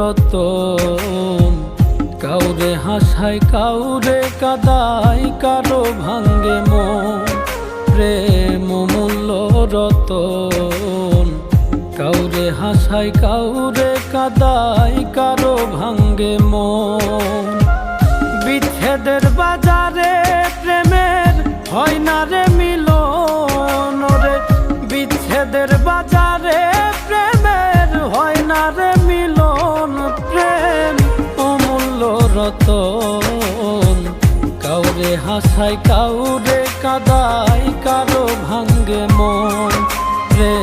রতন, কাউরে হাসায় কাউরে কাদায়, কারো ভাঙ্গে মন। প্রেম অমূল্য রতন, কাউরে হাসায় কাউরে কাদায়, কারো ভাঙ্গে মন। বিচ্ছেদের বাজারে প্রেমের হয় না রে মিলন রে, বিচ্ছেদের বাজারে প্রেমের হয় না রে মিলন। প্রেম অমূল্য রতন, কাউরে হাসায় কাউরে কাদায়, কারো ভাঙ্গে মন। প্রেম